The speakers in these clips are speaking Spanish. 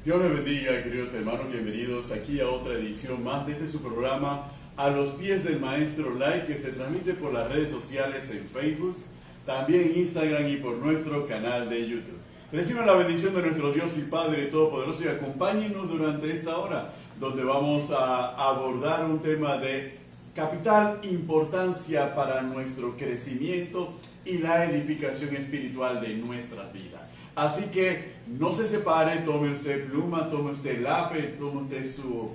Dios les bendiga, queridos hermanos, bienvenidos aquí a otra edición más de su programa A los pies del Maestro Live, que se transmite por las redes sociales en Facebook, también en Instagram y por nuestro canal de YouTube. Reciban la bendición de nuestro Dios y Padre Todopoderoso y acompáñenos durante esta hora, donde vamos a abordar un tema de capital importancia para nuestro crecimiento y la edificación espiritual de nuestras vidas. Así que no se separe, tome usted pluma, tome usted lápiz, tome usted su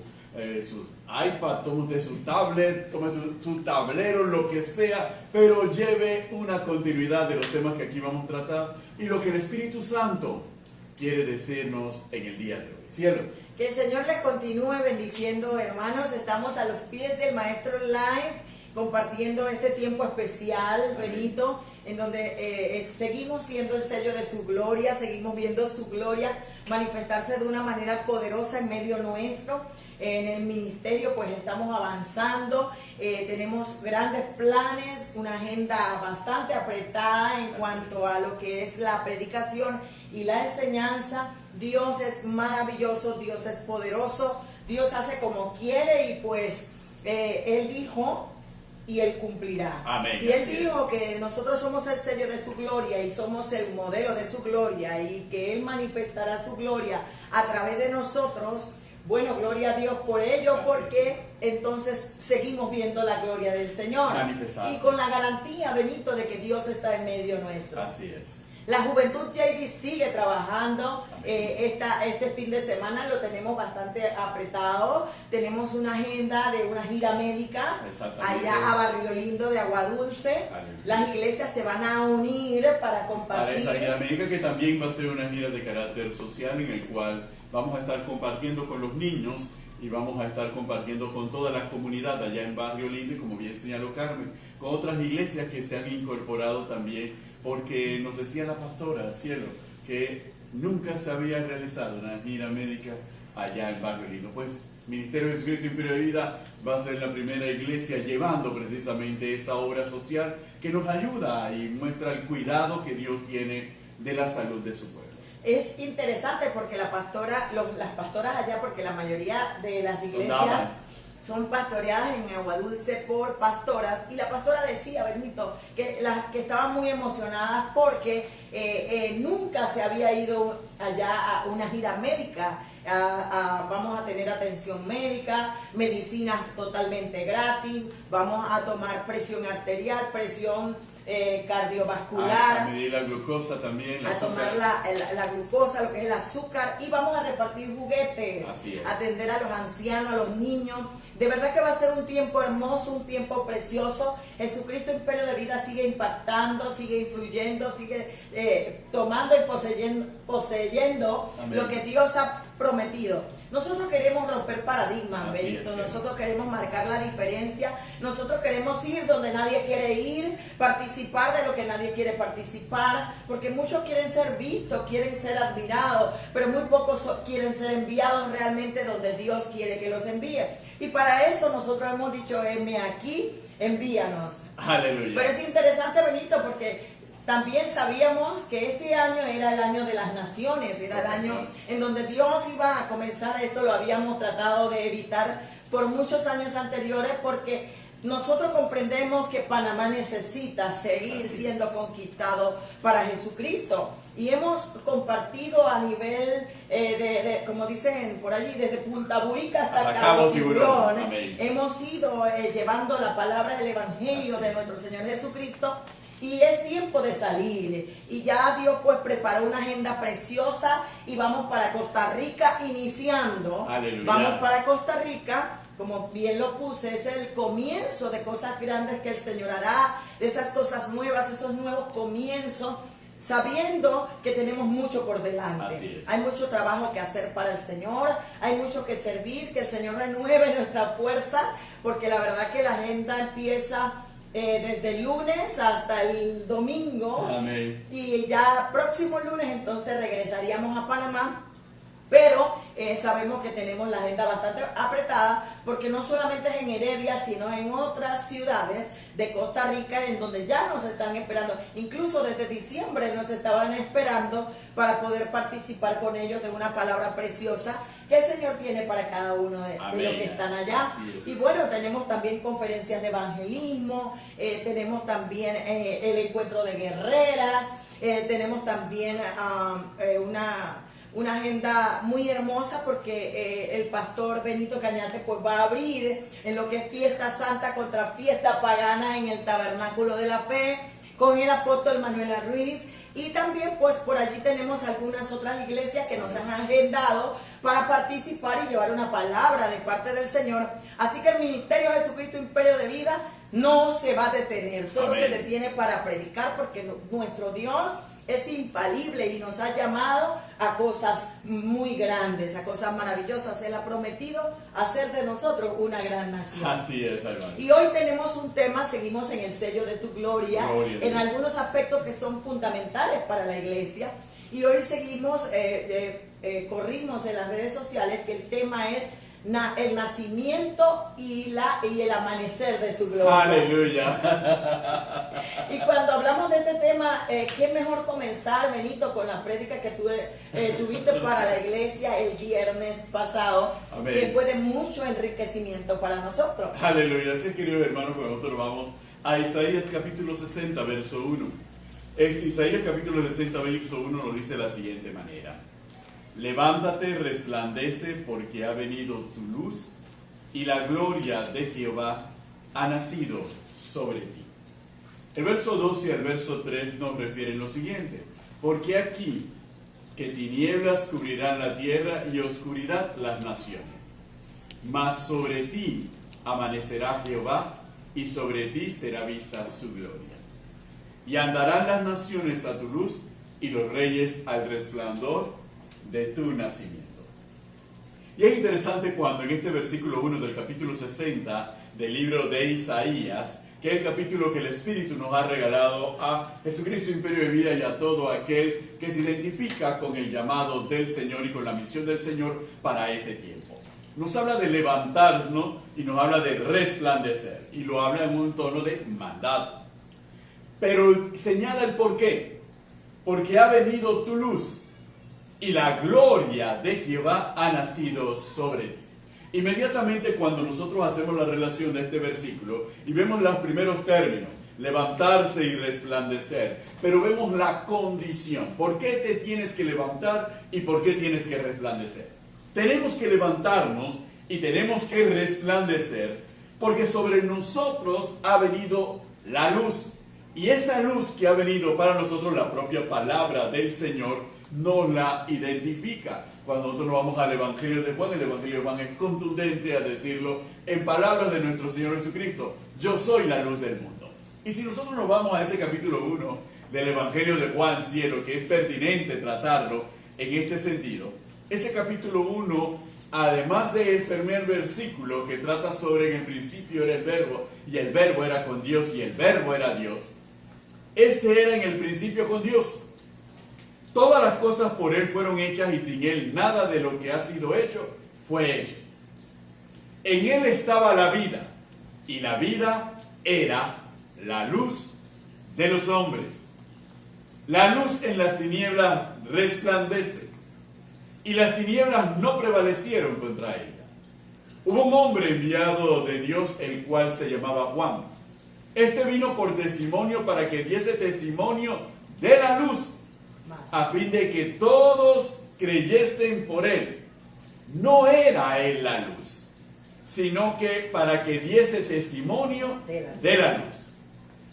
iPad, tome usted su tablet, tome su tablero, lo que sea, pero lleve una continuidad de los temas que aquí vamos a tratar y lo que el Espíritu Santo quiere decirnos en el día de hoy. Cielo. Que el Señor les continúe bendiciendo, hermanos. Estamos a los pies del Maestro Live, compartiendo este tiempo especial, Benito, en donde seguimos siendo el sello de su gloria, seguimos viendo su gloria manifestarse de una manera poderosa en medio nuestro. En el ministerio pues estamos avanzando, tenemos grandes planes, una agenda bastante apretada en cuanto a lo que es la predicación y la enseñanza. Dios es maravilloso, Dios es poderoso, Dios hace como quiere y pues Él dijo y Él cumplirá. Amén. Si Él dijo que nosotros somos el sello de su gloria y somos el modelo de su gloria y que Él manifestará su gloria a través de nosotros, bueno, gloria a Dios por ello, porque entonces seguimos viendo la gloria del Señor. Y con la garantía, Benito, de que Dios está en medio nuestro. Así es. La Juventud JD sigue trabajando. Este fin de semana lo tenemos bastante apretado. Tenemos una agenda de una gira médica allá a Barrio Lindo de Aguadulce. Aleluya. Las iglesias se van a unir para compartir. Para esa gira médica, que también va a ser una gira de carácter social, en el cual vamos a estar compartiendo con los niños y vamos a estar compartiendo con toda la comunidad allá en Barrio Lindo, y como bien señaló Carmen, con otras iglesias que se han incorporado también, porque nos decía la pastora, Cielo, que nunca se había realizado una gira médica allá en Barrio Lindo. Pues Ministerio de Jesucristo Imperio de Vida va a ser la primera iglesia llevando precisamente esa obra social que nos ayuda y muestra el cuidado que Dios tiene de la salud de su pueblo. Es interesante porque las pastoras allá, porque la mayoría de las iglesias son pastoreadas en Aguadulce por pastoras, y la pastora decía, Benito, que estaban muy emocionadas porque nunca se había ido allá a una gira médica. Vamos a tener atención médica, medicinas totalmente gratis, vamos a tomar presión arterial, presión cardiovascular, a medir la glucosa también, a tomar la glucosa, lo que es el azúcar, y vamos a repartir juguetes, atender a los ancianos, a los niños. De verdad que va a ser un tiempo hermoso, un tiempo precioso. Jesucristo Imperio de Vida sigue impactando, sigue influyendo, sigue tomando y poseyendo lo que Dios ha prometido. Nosotros queremos romper paradigmas, Benito. Nosotros queremos marcar la diferencia. Nosotros queremos ir donde nadie quiere ir, participar de lo que nadie quiere participar, porque muchos quieren ser vistos, quieren ser admirados, pero muy pocos quieren ser enviados realmente donde Dios quiere que los envíe. Y para eso nosotros hemos dicho, heme aquí, envíanos. Aleluya. Pero es interesante, Benito, porque también sabíamos que este año era el año de las naciones, era el año en donde Dios iba a comenzar esto. Lo habíamos tratado de evitar por muchos años anteriores, porque nosotros comprendemos que Panamá necesita seguir siendo conquistado para Jesucristo. Y hemos compartido a nivel como dicen por allí, desde Punta Burica hasta Cabo Tiburón. Hemos ido llevando la palabra del Evangelio de nuestro Señor Jesucristo. Y es tiempo de salir, y ya Dios pues preparó una agenda preciosa, y vamos para Costa Rica iniciando. Aleluya. Vamos para Costa Rica, como bien lo puse, es el comienzo de cosas grandes que el Señor hará, de esas cosas nuevas, esos nuevos comienzos, sabiendo que tenemos mucho por delante. Hay mucho trabajo que hacer para el Señor, hay mucho que servir, que el Señor renueve nuestra fuerza, porque la verdad que la agenda empieza desde el lunes hasta el domingo. Amén. Y ya próximo lunes entonces regresaríamos a Panamá Pero sabemos que tenemos la agenda bastante apretada porque no solamente es en Heredia, sino en otras ciudades de Costa Rica en donde ya nos están esperando. Incluso desde diciembre nos estaban esperando para poder participar con ellos de una palabra preciosa que el Señor tiene para cada uno de los que están allá. Y bueno, tenemos también conferencias de evangelismo, tenemos también el encuentro de guerreras, tenemos también una agenda muy hermosa porque el pastor Benito Cañate pues va a abrir en lo que es fiesta santa contra fiesta pagana en el Tabernáculo de la Fe con el apóstol Manuela Ruiz, y también pues por allí tenemos algunas otras iglesias que nos han agendado para participar y llevar una palabra de parte del Señor. Así que el Ministerio Jesucristo Imperio de Vida no se va a detener, solo se detiene para predicar porque nuestro Dios es infalible y nos ha llamado a cosas muy grandes, a cosas maravillosas. Él ha prometido hacer de nosotros una gran nación. Así es, hermano. Y hoy tenemos un tema, seguimos en el sello de tu gloria, en algunos aspectos que son fundamentales para la iglesia. Y hoy seguimos, corrimos en las redes sociales que el tema es el nacimiento y el amanecer de su gloria. Aleluya. Y cuando hablamos de este tema, qué mejor comenzar, Benito, con la prédica que tuviste para la iglesia el viernes pasado. Amén. Que fue de mucho enriquecimiento para nosotros. Aleluya. Así, queridos hermanos, nosotros vamos a Isaías capítulo 60, verso 1. Isaías capítulo 60, verso 1 nos dice de la siguiente manera: levántate, resplandece, porque ha venido tu luz, y la gloria de Jehová ha nacido sobre ti. El verso 2 y el verso 3 nos refieren lo siguiente: porque aquí que tinieblas cubrirán la tierra y oscuridad las naciones, mas sobre ti amanecerá Jehová, y sobre ti será vista su gloria. Y andarán las naciones a tu luz, y los reyes al resplandor de tu nacimiento. Y es interesante cuando en este versículo 1 del capítulo 60 del libro de Isaías, que es el capítulo que el Espíritu nos ha regalado a Jesucristo Imperio de Vida y a todo aquel que se identifica con el llamado del Señor y con la misión del Señor para ese tiempo. Nos habla de levantarnos y nos habla de resplandecer, y lo habla en un tono de mandato. Pero señala el por qué: porque ha venido tu luz, y la gloria de Jehová ha nacido sobre ti. Inmediatamente cuando nosotros hacemos la relación de este versículo y vemos los primeros términos, levantarse y resplandecer, pero vemos la condición. ¿Por qué te tienes que levantar y por qué tienes que resplandecer? Tenemos que levantarnos y tenemos que resplandecer porque sobre nosotros ha venido la luz. Y esa luz que ha venido para nosotros, la propia palabra del Señor nos la identifica. Cuando nosotros nos vamos al Evangelio de Juan, el Evangelio de Juan es contundente a decirlo en palabras de nuestro Señor Jesucristo: yo soy la luz del mundo. Y si nosotros nos vamos a ese capítulo 1 del Evangelio de Juan, cielo, que es pertinente tratarlo en este sentido, ese capítulo 1, además del primer versículo que trata sobre en el principio era el verbo, y el verbo era con Dios, y el verbo era Dios, este era en el principio con Dios. Todas las cosas por Él fueron hechas, y sin Él nada de lo que ha sido hecho fue hecho. En Él estaba la vida, y la vida era la luz de los hombres. La luz en las tinieblas resplandece, y las tinieblas no prevalecieron contra ella. Hubo un hombre enviado de Dios, el cual se llamaba Juan. Este vino por testimonio para que diese testimonio de la luz, a fin de que todos creyesen por él. No era él la luz, sino que para que diese testimonio de la luz.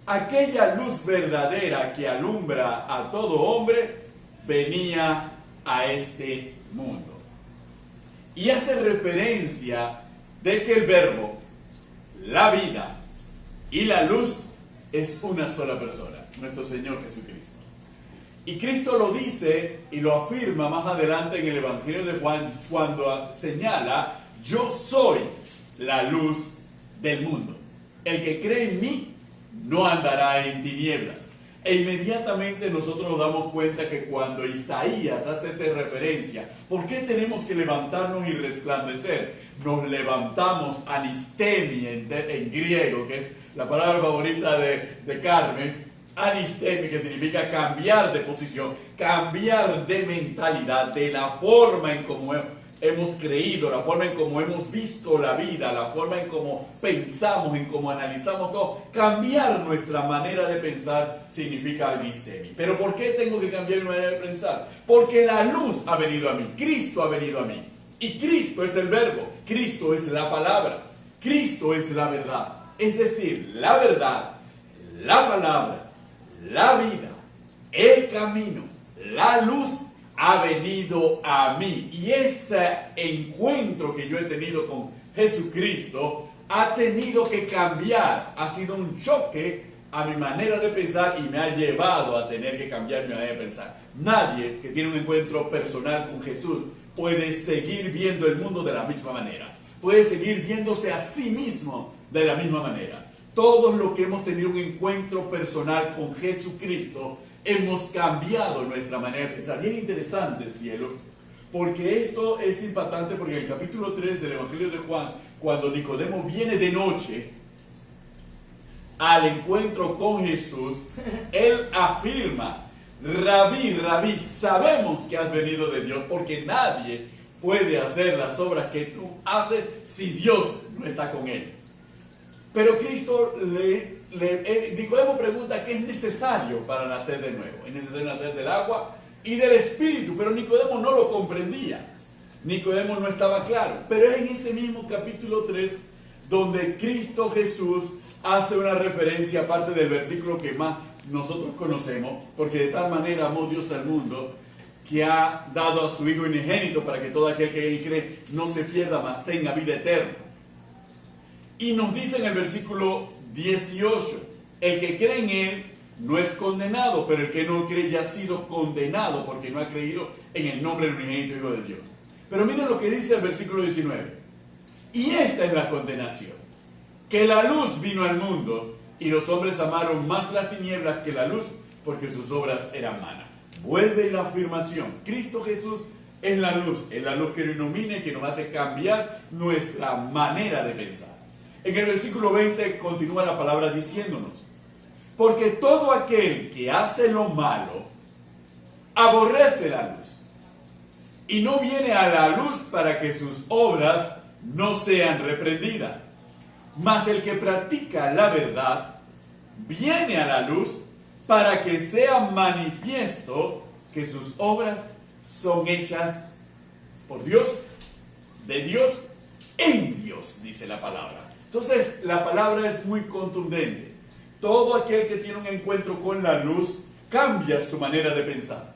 Aquella luz verdadera que alumbra a todo hombre venía a este mundo. Y hace referencia de que el verbo, la vida y la luz es una sola persona, nuestro Señor Jesucristo. Y Cristo lo dice y lo afirma más adelante en el Evangelio de Juan cuando señala: yo soy la luz del mundo. El que cree en mí no andará en tinieblas. E inmediatamente nosotros nos damos cuenta que cuando Isaías hace esa referencia, ¿por qué tenemos que levantarnos y resplandecer? Nos levantamos, anistemi en griego, que es la palabra favorita de Carmen, anistemi, que significa cambiar de posición, cambiar de mentalidad, de la forma en cómo hemos creído, la forma en cómo hemos visto la vida, la forma en cómo pensamos, en cómo analizamos todo. Cambiar nuestra manera de pensar significa anistemi. ¿Pero por qué tengo que cambiar mi manera de pensar? Porque la luz ha venido a mí, Cristo ha venido a mí. Y Cristo es el verbo, Cristo es la palabra, Cristo es la verdad. Es decir, la verdad, la palabra, la vida, el camino, la luz ha venido a mí. Y ese encuentro que yo he tenido con Jesucristo ha tenido que cambiar. Ha sido un choque a mi manera de pensar y me ha llevado a tener que cambiar mi manera de pensar. Nadie que tiene un encuentro personal con Jesús puede seguir viendo el mundo de la misma manera. Puede seguir viéndose a sí mismo de la misma manera. Todos los que hemos tenido un encuentro personal con Jesucristo hemos cambiado nuestra manera de pensar. Y es interesante, cielo, porque esto es impactante, porque en el capítulo 3 del Evangelio de Juan, cuando Nicodemo viene de noche al encuentro con Jesús, él afirma: Rabí, Rabí, sabemos que has venido de Dios, porque nadie puede hacer las obras que tú haces si Dios no está con él. Pero Cristo Nicodemo pregunta qué es necesario para nacer de nuevo. Es necesario nacer del agua y del Espíritu, pero Nicodemo no lo comprendía. Nicodemo no estaba claro. Pero es en ese mismo capítulo 3 donde Cristo Jesús hace una referencia, aparte del versículo que más nosotros conocemos, porque de tal manera amó Dios al mundo que ha dado a su Hijo unigénito para que todo aquel que en él cree no se pierda, mas tenga vida eterna. Y nos dice en el versículo 18, el que cree en él no es condenado, pero el que no cree ya ha sido condenado porque no ha creído en el nombre del unigénito Hijo de Dios. Pero miren lo que dice el versículo 19. Y esta es la condenación, que la luz vino al mundo y los hombres amaron más las tinieblas que la luz porque sus obras eran malas. Vuelve la afirmación: Cristo Jesús es la luz que nos ilumina y que nos hace cambiar nuestra manera de pensar. En el versículo 20 continúa la palabra diciéndonos: porque todo aquel que hace lo malo aborrece la luz y no viene a la luz para que sus obras no sean reprendidas. Mas el que practica la verdad viene a la luz para que sea manifiesto que sus obras son hechas por Dios, de Dios, en Dios, dice la palabra. Entonces, la palabra es muy contundente. Todo aquel que tiene un encuentro con la luz cambia su manera de pensar.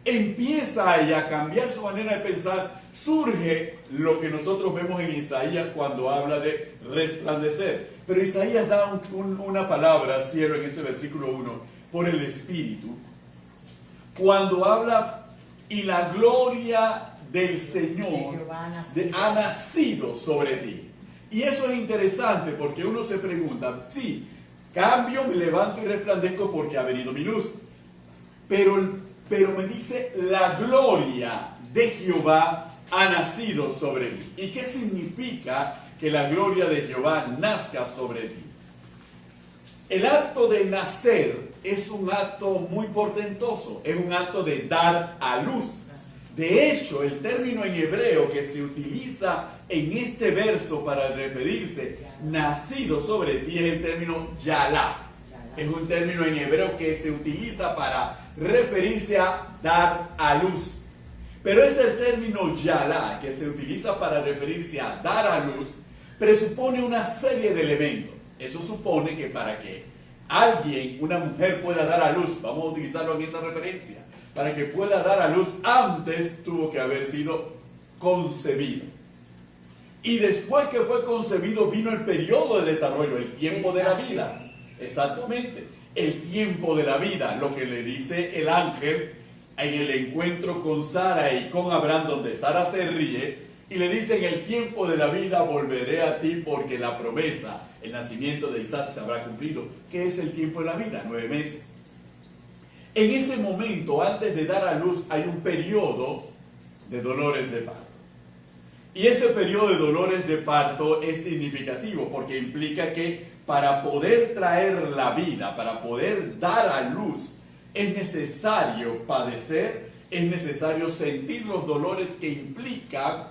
Empieza a cambiar su manera de pensar. Surge lo que nosotros vemos en Isaías cuando habla de resplandecer. Pero Isaías da una palabra, cielo, en ese versículo 1, por el Espíritu. Cuando habla: y la gloria del Señor ha nacido sobre ti. Y eso es interesante porque uno se pregunta: sí, cambio, me levanto y resplandezco porque ha venido mi luz. Pero me dice: la gloria de Jehová ha nacido sobre mí. ¿Y qué significa que la gloria de Jehová nazca sobre ti? El acto de nacer es un acto muy portentoso, es un acto de dar a luz. De hecho, el término en hebreo que se utiliza en este verso para referirse nacido sobre ti es el término yalá. Es un término en hebreo que se utiliza para referirse a dar a luz. Pero es el término yalá que se utiliza para referirse a dar a luz, presupone una serie de elementos. Eso supone que para que alguien, una mujer, pueda dar a luz, vamos a utilizarlo en esa referencia, para que pueda dar a luz, antes tuvo que haber sido concebido. Y después que fue concebido vino el periodo de desarrollo, el tiempo de la vida. Exactamente, el tiempo de la vida, lo que le dice el ángel en el encuentro con Sara y con Abraham, donde Sara se ríe y le dice: en el tiempo de la vida volveré a ti, porque la promesa, el nacimiento de Isaac se habrá cumplido. ¿Qué es el tiempo de la vida? 9 meses. En ese momento, antes de dar a luz, hay un periodo de dolores de parto. Y ese periodo de dolores de parto es significativo porque implica que para poder traer la vida, para poder dar a luz, es necesario padecer, es necesario sentir los dolores que implica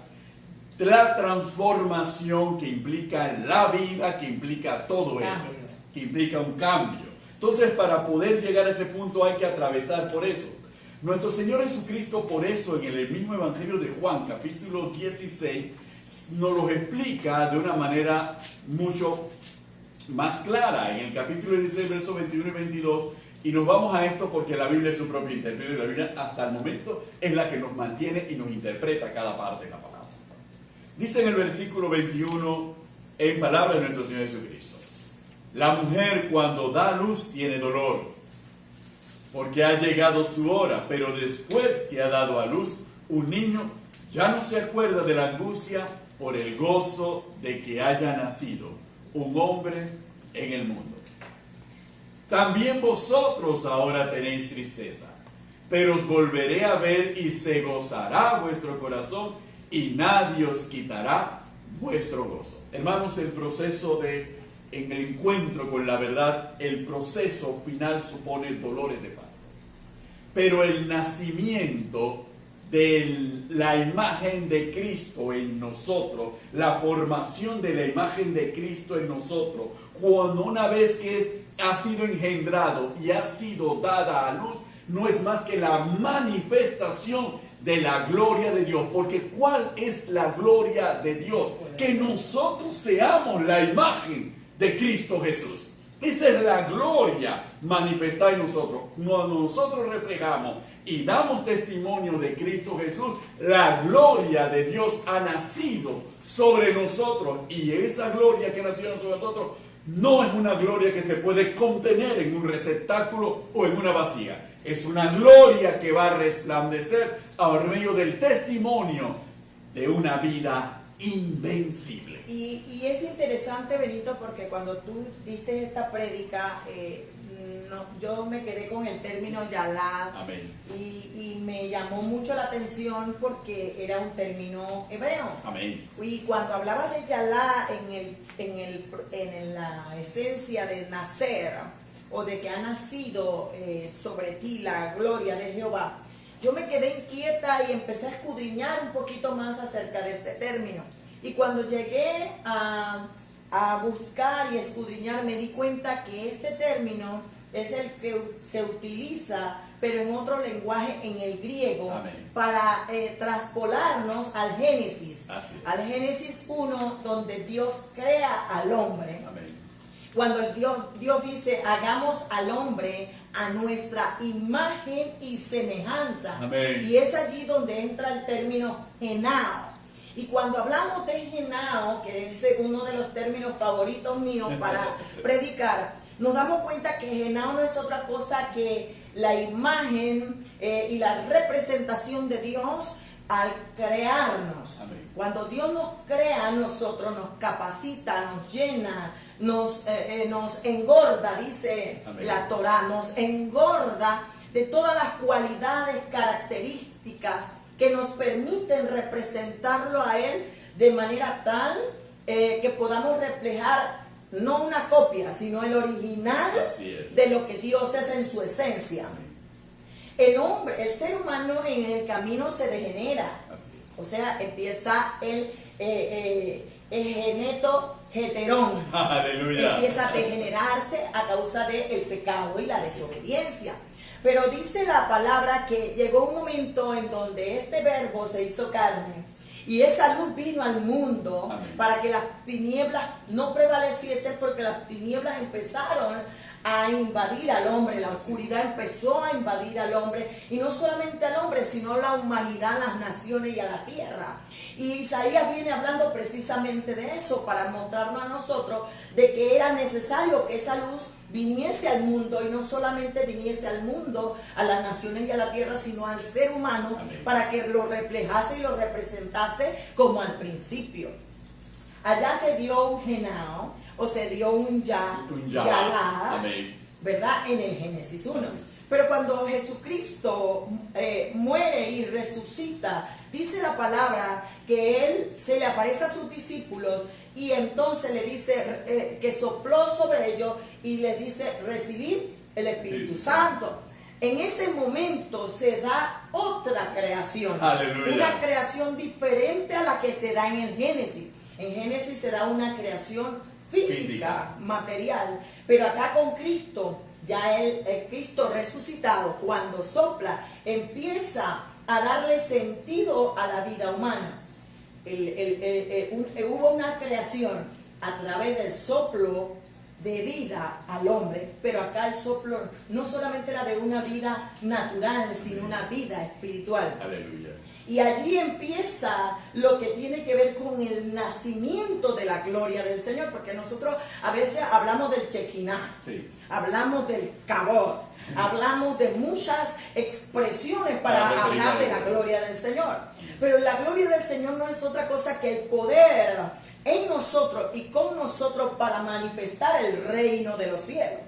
la transformación, que implica la vida, que implica todo ello, que implica un cambio. Entonces, para poder llegar a ese punto hay que atravesar por eso. Nuestro Señor Jesucristo, por eso, en el mismo Evangelio de Juan, capítulo 16, nos lo explica de una manera mucho más clara. En el capítulo 16, versos 21 y 22, y nos vamos a esto porque la Biblia es su propio intérprete, y la Biblia hasta el momento es la que nos mantiene y nos interpreta cada parte de la palabra. Dice en el versículo 21, en palabras de nuestro Señor Jesucristo: la mujer cuando da luz tiene dolor, porque ha llegado su hora, pero después que ha dado a luz un niño, ya no se acuerda de la angustia por el gozo de que haya nacido un hombre en el mundo. También vosotros ahora tenéis tristeza, pero os volveré a ver y se gozará vuestro corazón y nadie os quitará vuestro gozo. Hermanos, el proceso en el encuentro con la verdad, el proceso final supone dolores de parto. Pero el nacimiento de la imagen de Cristo en nosotros, la formación de la imagen de Cristo en nosotros, cuando una vez que ha sido engendrado y ha sido dada a luz, no es más que la manifestación de la gloria de Dios. Porque ¿cuál es la gloria de Dios? Que nosotros seamos la imagen de Cristo Jesús. Esa es la gloria manifestada en nosotros. Cuando nosotros reflejamos y damos testimonio de Cristo Jesús, la gloria de Dios ha nacido sobre nosotros. Y esa gloria que ha nacido sobre nosotros no es una gloria que se puede contener en un receptáculo o en una vasija. Es una gloria que va a resplandecer a medio del testimonio de una vida invencible. Y es interesante, Benito, porque cuando tú diste esta prédica, yo me quedé con el término Yalá. Amén. Y me llamó mucho la atención porque era un término hebreo. Amén. Y cuando hablabas de Yalá en la esencia de nacer, o de que ha nacido sobre ti la gloria de Jehová, yo me quedé inquieta y empecé a escudriñar un poquito más acerca de este término. Y cuando llegué a buscar y escudriñar, me di cuenta que este término es el que se utiliza, pero en otro lenguaje, en el griego. Amén. Para traspolarnos al Génesis. Al Génesis 1, donde Dios crea al hombre. Amén. Cuando Dios dice, hagamos al hombre a nuestra imagen y semejanza. Amén. Y es allí donde entra el término genao. Y cuando hablamos de genao, que es uno de los términos favoritos míos para predicar, nos damos cuenta que genao no es otra cosa que la imagen y la representación de Dios al crearnos. Amén. Cuando Dios nos crea a nosotros, nos capacita, nos llena, nos engorda, dice Amén. La Torá, nos engorda de todas las cualidades, características que nos permiten representarlo a Él de manera tal que podamos reflejar no una copia, sino el original de lo que Dios es en su esencia. El ser humano en el camino se degenera, o sea, empieza el geneto heterón. Aleluya. Empieza a degenerarse a causa del pecado y la desobediencia. Pero dice la palabra que llegó un momento en donde este verbo se hizo carne y esa luz vino al mundo. Amén. Para que las tinieblas no prevaleciesen, porque las tinieblas empezaron a invadir al hombre, la oscuridad empezó a invadir al hombre, y no solamente al hombre, sino a la humanidad, a las naciones y a la tierra. Y Isaías viene hablando precisamente de eso, para mostrarnos a nosotros de que era necesario que esa luz viniese al mundo, y no solamente viniese al mundo, a las naciones y a la tierra, sino al ser humano. Amén. Para que lo reflejase y lo representase como al principio. Allá se dio un genao, o se dio un Yalá, ¿verdad? En el Génesis 1. Pero cuando Jesucristo muere y resucita, dice la palabra que Él se le aparece a sus discípulos y entonces le dice que sopló sobre ellos y les dice recibid el Espíritu Santo. En ese momento se da otra creación. Aleluya. Una creación diferente a la que se da en el Génesis. En Génesis se da una creación física, material, pero acá con Cristo, ya el Cristo resucitado, cuando sopla, empieza a darle sentido a la vida humana. Hubo una creación a través del soplo de vida al hombre, pero acá el soplo no solamente era de una vida natural, sino una vida espiritual. Aleluya. Y allí empieza lo que tiene que ver con el nacimiento de la gloria del Señor, porque nosotros a veces hablamos del Shekinah, sí, hablamos del Kabod, hablamos de muchas expresiones para hablar de la gloria del Señor. Pero la gloria del Señor no es otra cosa que el poder en nosotros y con nosotros para manifestar el reino de los cielos.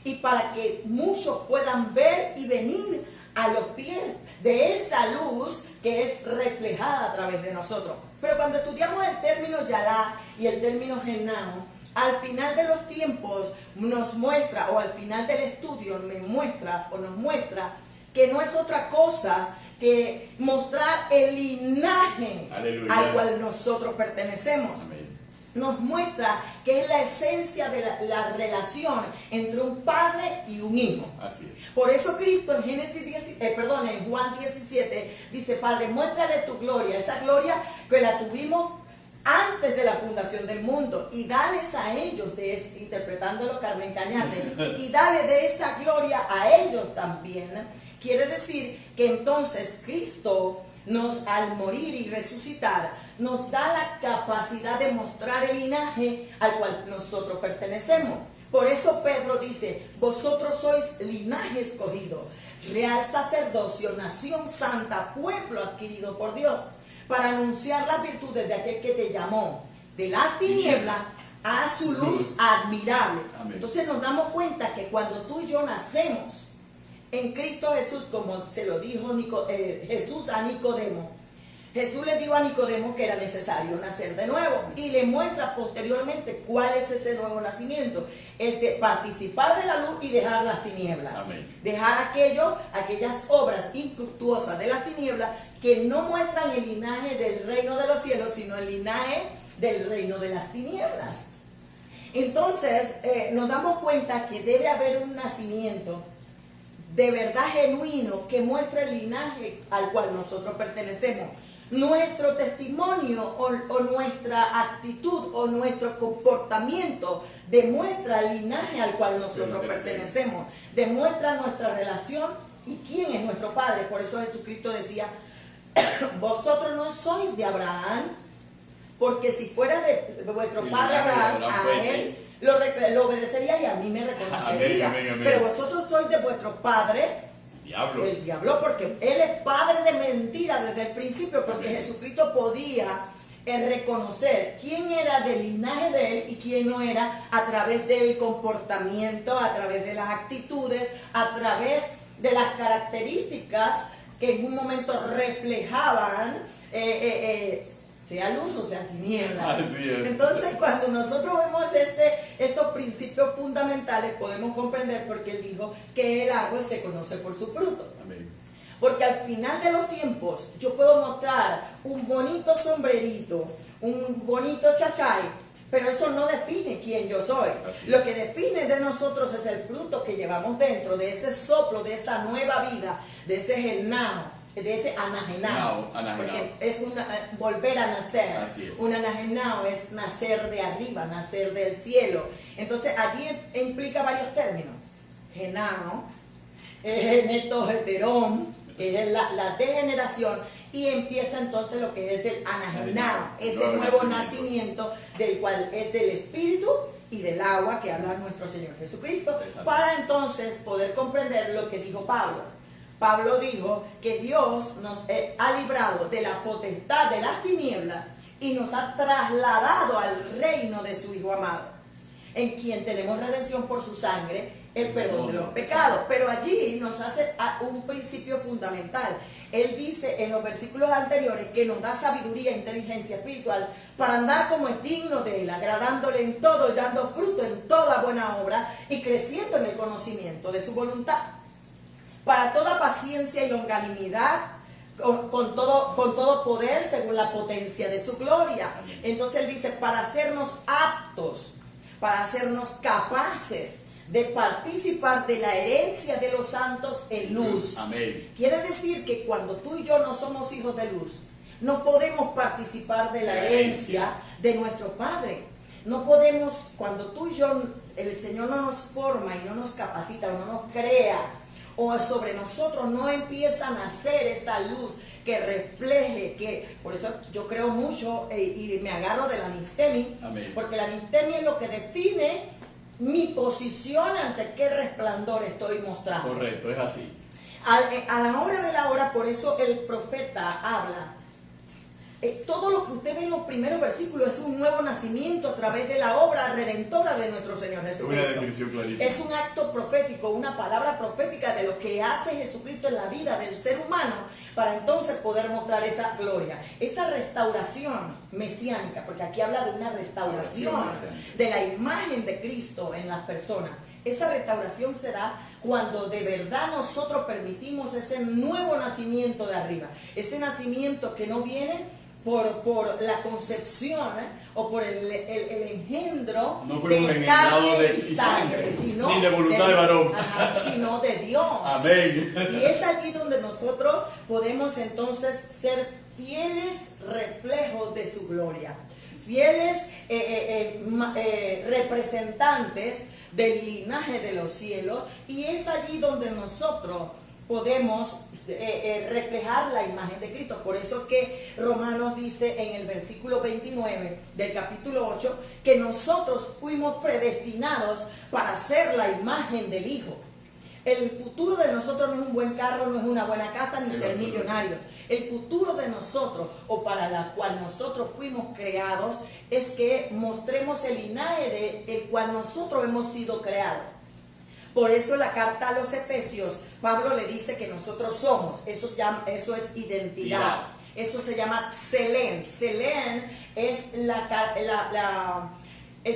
Y para que muchos puedan ver y venir a los pies de esa luz que es reflejada a través de nosotros. Pero cuando estudiamos el término Yalá y el término Genao, al final de los tiempos nos muestra, o al final del estudio nos muestra que no es otra cosa que mostrar el linaje, aleluya, al cual nosotros pertenecemos. Amén. Nos muestra que es la esencia de la relación entre un padre y un hijo. Así es. Por eso Cristo en en Juan 17 dice: Padre, muéstrale tu gloria, esa gloria que la tuvimos antes de la fundación del mundo, y dales a ellos, interpretándolo Carmen Cañate, y dale de esa gloria a ellos también. Quiere decir que entonces Cristo al morir y resucitar, nos da la capacidad de mostrar el linaje al cual nosotros pertenecemos. Por eso Pedro dice: vosotros sois linaje escogido, real sacerdocio, nación santa, pueblo adquirido por Dios, para anunciar las virtudes de aquel que te llamó de las tinieblas a su luz admirable. Amén. Entonces nos damos cuenta que cuando tú y yo nacemos en Cristo Jesús, como se lo dijo Jesús a Nicodemo, Jesús le dijo a Nicodemo que era necesario nacer de nuevo, y le muestra posteriormente cuál es ese nuevo nacimiento: es de participar de la luz y dejar las tinieblas. Amén. Dejar aquellas obras infructuosas de las tinieblas que no muestran el linaje del reino de los cielos, sino el linaje del reino de las tinieblas. Entonces nos damos cuenta que debe haber un nacimiento de verdad genuino que muestre el linaje al cual nosotros pertenecemos. Nuestro testimonio o nuestra actitud o nuestro comportamiento demuestra el linaje al cual nosotros pertenecemos, demuestra nuestra relación y quién es nuestro Padre. Por eso Jesucristo decía: vosotros no sois de Abraham, porque si fuera de vuestro padre Abraham, a él lo obedecería y a mí me reconocería. Amén, amén, amén. Pero vosotros sois de vuestro padre el diablo, porque él es padre de mentira desde el principio, porque amén, Jesucristo podía reconocer quién era del linaje de él y quién no era, a través del comportamiento, a través de las actitudes, a través de las características que en un momento reflejaban sea luz o sea tiniebla. Entonces, cuando nosotros vemos estos principios fundamentales, podemos comprender por qué él dijo que el árbol se conoce por su fruto. Amén. Porque al final de los tiempos yo puedo mostrar un bonito sombrerito, un bonito chachay, pero eso no define quién yo soy. Lo que define de nosotros es el fruto que llevamos dentro, de ese soplo, de esa nueva vida, de ese genao, de ese anagenao, porque es volver a nacer. Un anagenao es nacer de arriba, nacer del cielo. Entonces allí implica varios términos: genao, genetoheterón, que es la degeneración, y empieza entonces lo que es el anagenao, ese nuevo nacimiento del cual es del espíritu y del agua que habla nuestro Señor Jesucristo, para entonces poder comprender lo que dijo Pablo. Pablo dijo que Dios nos ha librado de la potestad de las tinieblas y nos ha trasladado al reino de su Hijo amado, en quien tenemos redención por su sangre, el perdón de los pecados. Pero allí nos hace un principio fundamental. Él dice en los versículos anteriores que nos da sabiduría e inteligencia espiritual para andar como es digno de Él, agradándole en todo y dando fruto en toda buena obra y creciendo en el conocimiento de su voluntad. Para toda paciencia y longanimidad, con todo poder según la potencia de su gloria. Entonces Él dice, para hacernos aptos, para hacernos capaces de participar de la herencia de los santos en luz. Amén. Quiere decir que cuando tú y yo no somos hijos de luz, no podemos participar de la herencia de nuestro Padre. No podemos, cuando tú y yo, el Señor no nos forma y no nos capacita o no nos crea, o sobre nosotros no empieza a nacer esa luz que refleje, que por eso yo creo mucho y me agarro de la Nistemi, porque la Nistemi es lo que define mi posición ante qué resplandor estoy mostrando. Correcto, es así. A la hora de la hora, por eso el profeta habla. Todo lo que usted ve en los primeros versículos es un nuevo nacimiento a través de la obra redentora de nuestro Señor Jesucristo. Una definición clarísima. Es un acto profético, una palabra profética de lo que hace Jesucristo en la vida del ser humano para entonces poder mostrar esa gloria, esa restauración mesiánica, porque aquí habla de una restauración de la imagen de Cristo en las personas. Esa restauración será cuando de verdad nosotros permitimos ese nuevo nacimiento de arriba, ese nacimiento que no viene por la concepción o por el engendro de carne y sangre, sino ni de voluntad de varón, sino de Dios. Amén. Y es allí donde nosotros podemos entonces ser fieles reflejos de su gloria, fieles representantes del linaje de los cielos, y es allí donde nosotros podemos reflejar la imagen de Cristo. Por eso que Romanos dice en el versículo 29 del capítulo 8 que nosotros fuimos predestinados para ser la imagen del Hijo. El futuro de nosotros no es un buen carro, no es una buena casa, ni ser millonarios. El futuro de nosotros, o para la cual nosotros fuimos creados, es que mostremos el linaje del cual nosotros hemos sido creados. Por eso la carta a los Efesios, Pablo le dice que nosotros somos, eso es identidad, eso se llama Selén. Selén es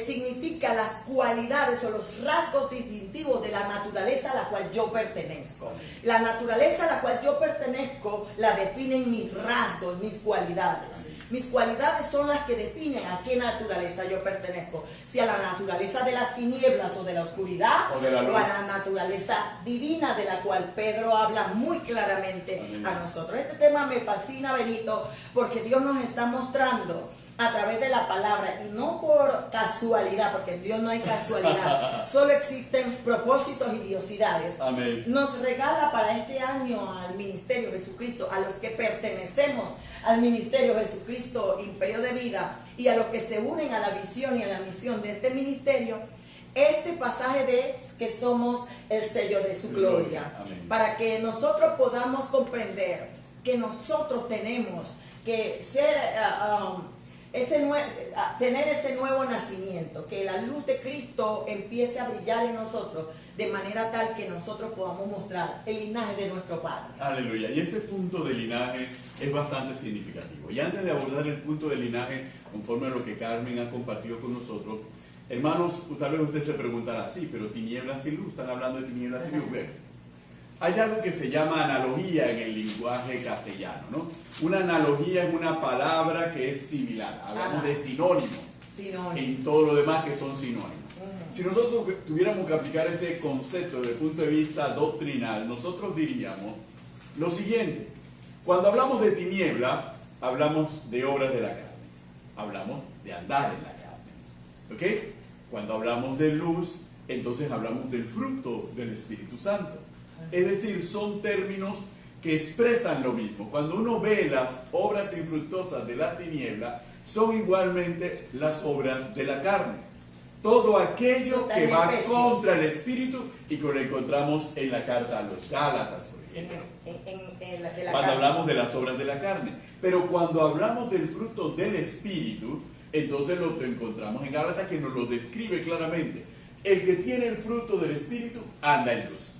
significa las cualidades o los rasgos distintivos de la naturaleza a la cual yo pertenezco. La naturaleza a la cual yo pertenezco la definen mis rasgos, mis cualidades. Mis cualidades son las que definen a qué naturaleza yo pertenezco. Si a la naturaleza de las tinieblas o de la oscuridad, o a la naturaleza divina de la cual Pedro habla muy claramente a nosotros. Este tema me fascina, Benito, porque Dios nos está mostrando a través de la palabra, y no por casualidad, porque en Dios no hay casualidad, solo existen propósitos y diosidades. Amén. Nos regala para este año al Ministerio Jesucristo, a los que pertenecemos al Ministerio Jesucristo Imperio de Vida, y a los que se unen a la visión y a la misión de este ministerio, este pasaje de que somos el sello de su gloria. Amén. Para que nosotros podamos comprender que nosotros tenemos que ser tener ese nuevo nacimiento, que la luz de Cristo empiece a brillar en nosotros de manera tal que nosotros podamos mostrar el linaje de nuestro Padre. Aleluya. Y ese punto de linaje es bastante significativo. Y antes de abordar el punto de linaje, conforme a lo que Carmen ha compartido con nosotros, hermanos, tal vez usted se preguntará, sí, pero tinieblas y luz, están hablando de tinieblas y luz. Hay algo que se llama analogía en el lenguaje castellano, ¿no? Una analogía es una palabra que es similar. Hablamos de sinónimos. En todo lo demás que son sinónimos. Si nosotros tuviéramos que aplicar ese concepto desde el punto de vista doctrinal, nosotros diríamos lo siguiente. Cuando hablamos de tiniebla, hablamos de obras de la carne. Hablamos de andar en la carne. ¿Ok? Cuando hablamos de luz, entonces hablamos del fruto del Espíritu Santo. Es decir, son términos que expresan lo mismo. Cuando uno ve las obras infructuosas de la tiniebla, son igualmente las obras de la carne. Todo aquello que va contra el Espíritu, y que lo encontramos en la carta a los Gálatas, por ejemplo. Cuando hablamos de las obras de la carne. Pero cuando hablamos del fruto del Espíritu, entonces lo encontramos en Gálatas, que nos lo describe claramente. El que tiene el fruto del Espíritu anda en luz.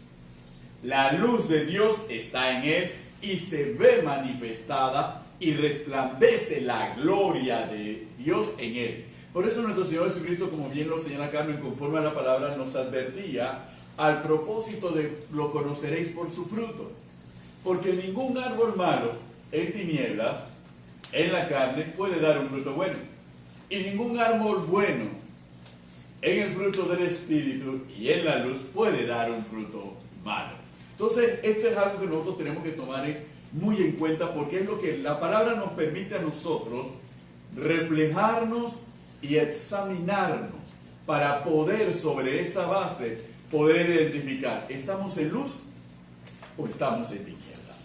La luz de Dios está en él y se ve manifestada y resplandece la gloria de Dios en él. Por eso nuestro Señor Jesucristo, como bien lo señala Carmen, conforme a la palabra, nos advertía al propósito de lo conoceréis por su fruto. Porque ningún árbol malo en tinieblas, en la carne, puede dar un fruto bueno. Y ningún árbol bueno en el fruto del Espíritu y en la luz puede dar un fruto malo. Entonces, esto es algo que nosotros tenemos que tomar muy en cuenta, porque es lo que la palabra nos permite a nosotros reflejarnos y examinarnos para poder, sobre esa base, poder identificar, ¿estamos en luz o estamos en tinieblas?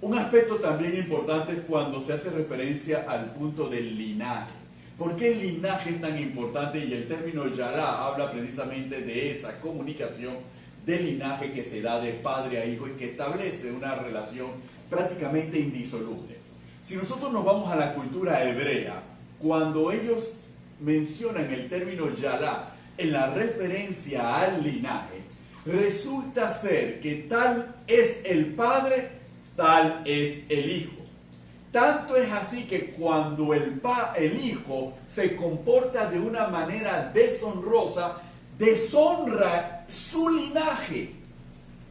Un aspecto también importante es cuando se hace referencia al punto del linaje. ¿Por qué el linaje es tan importante? Y el término Yalá habla precisamente de esa comunicación del linaje que se da de padre a hijo y que establece una relación prácticamente indisoluble. Si nosotros nos vamos a la cultura hebrea, cuando ellos mencionan el término Yalá en la referencia al linaje, resulta ser que tal es el padre, tal es el hijo. Tanto es así que cuando el hijo se comporta de una manera deshonrosa, deshonra su linaje,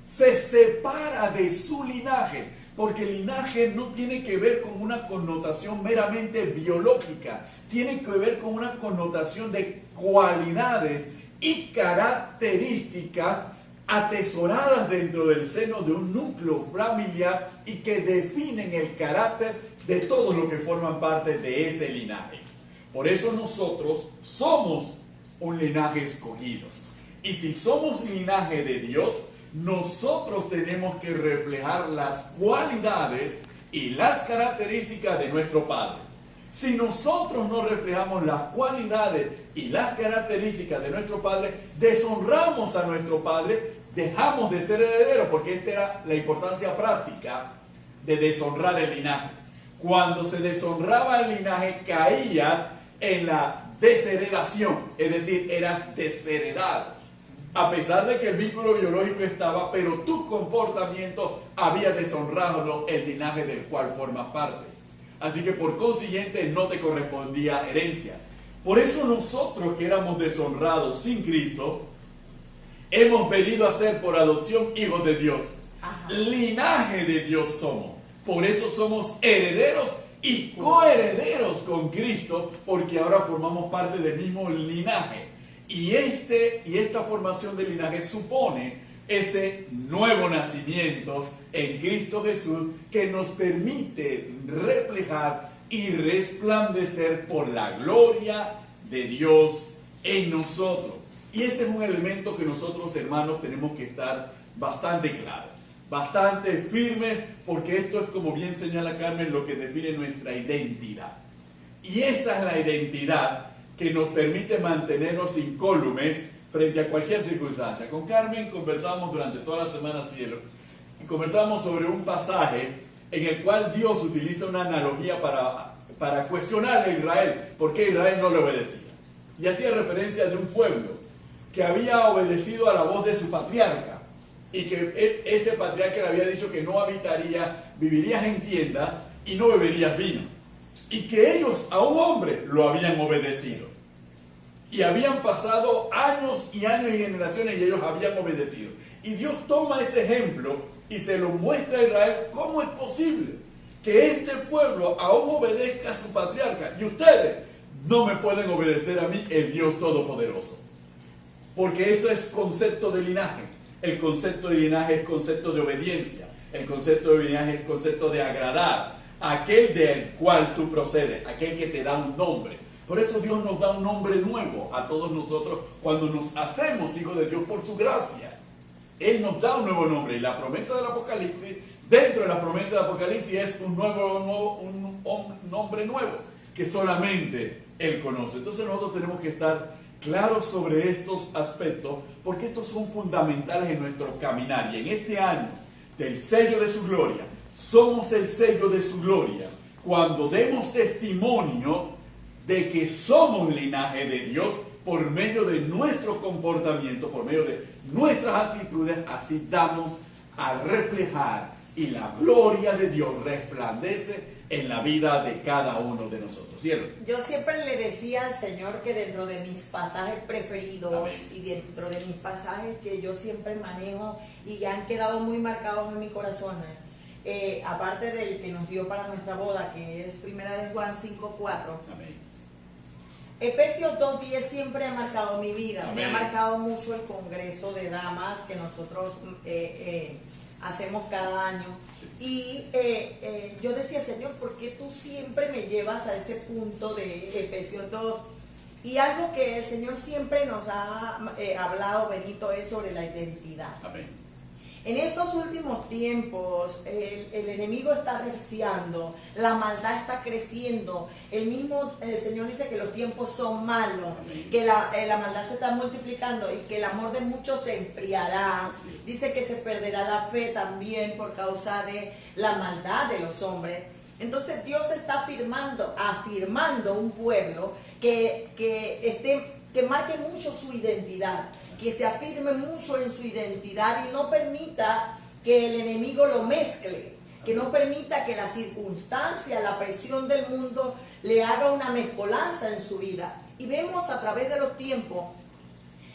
se separa de su linaje, porque el linaje no tiene que ver con una connotación meramente biológica, tiene que ver con una connotación de cualidades y características atesoradas dentro del seno de un núcleo familiar y que definen el carácter de todos los que forman parte de ese linaje. Por eso nosotros somos un linaje escogido. Y si somos linaje de Dios, nosotros tenemos que reflejar las cualidades y las características de nuestro Padre. Si nosotros no reflejamos las cualidades y las características de nuestro Padre, deshonramos a nuestro Padre, dejamos de ser herederos, porque esta era la importancia práctica de deshonrar el linaje. Cuando se deshonraba el linaje, caías en la desheredación, es decir, eras desheredado. A pesar de que el vínculo biológico estaba, pero tu comportamiento había deshonrado el linaje del cual formas parte. Así que por consiguiente no te correspondía herencia. Por eso nosotros que éramos deshonrados sin Cristo, hemos venido a ser por adopción hijos de Dios. Ajá. Linaje de Dios somos. Por eso somos herederos y coherederos con Cristo, porque ahora formamos parte del mismo linaje. Y esta formación del linaje supone ese nuevo nacimiento en Cristo Jesús que nos permite reflejar y resplandecer por la gloria de Dios en nosotros. Y ese es un elemento que nosotros, hermanos, tenemos que estar bastante claros, bastante firmes, porque esto es, como bien señala Carmen, lo que define nuestra identidad. Y esa es la identidad que nos permite mantenernos incólumes frente a cualquier circunstancia. Con Carmen conversamos durante toda la semana cielo y conversamos sobre un pasaje en el cual Dios utiliza una analogía para cuestionar a Israel por qué Israel no le obedecía. Y hacía referencia de un pueblo que había obedecido a la voz de su patriarca y que ese patriarca le había dicho que no vivirías en tienda y no beberías vino. Y que ellos a un hombre lo habían obedecido. Y habían pasado años y años y generaciones y ellos habían obedecido. Y Dios toma ese ejemplo y se lo muestra a Israel. ¿Cómo es posible que este pueblo aún obedezca a su patriarca? Y ustedes no me pueden obedecer a mí, el Dios Todopoderoso. Porque eso es concepto de linaje. El concepto de linaje es concepto de obediencia. El concepto de linaje es concepto de agradar a aquel del cual tú procedes, aquel que te da un nombre. Por eso Dios nos da un nombre nuevo a todos nosotros cuando nos hacemos hijos de Dios por su gracia. Él nos da un nuevo nombre. Y la promesa del Apocalipsis, dentro de la promesa del Apocalipsis, es un nombre nuevo que solamente Él conoce. Entonces nosotros tenemos que estar claros sobre estos aspectos, porque estos son fundamentales en nuestro caminar. Y en este año del sello de su gloria, somos el sello de su gloria cuando demos testimonio de que somos linaje de Dios por medio de nuestro comportamiento, por medio de nuestras actitudes, así damos a reflejar y la gloria de Dios resplandece en la vida de cada uno de nosotros, ¿cierto? Yo siempre le decía al Señor que dentro de mis pasajes preferidos, amén, y dentro de mis pasajes que yo siempre manejo y que han quedado muy marcados en mi corazón, aparte del que nos dio para nuestra boda, que es Primera de Juan 5:4. Amén. Efesios 2:10 siempre ha marcado mi vida. Amén. Me ha marcado mucho el congreso de damas que nosotros hacemos cada año. Sí. Y yo decía, Señor, ¿por qué tú siempre me llevas a ese punto de Efesios 2? Y algo que el Señor siempre nos ha hablado, Benito, es sobre la identidad. Amén. En estos últimos tiempos, el enemigo está reciando, la maldad está creciendo. El Señor dice que los tiempos son malos, amén, que la maldad se está multiplicando y que el amor de muchos se enfriará. Dice que se perderá la fe también por causa de la maldad de los hombres. Entonces Dios está afirmando un pueblo que marque mucho su identidad, que se afirme mucho en su identidad y no permita que el enemigo lo mezcle, que no permita que la circunstancia, la presión del mundo le haga una mezcolanza en su vida. Y vemos a través de los tiempos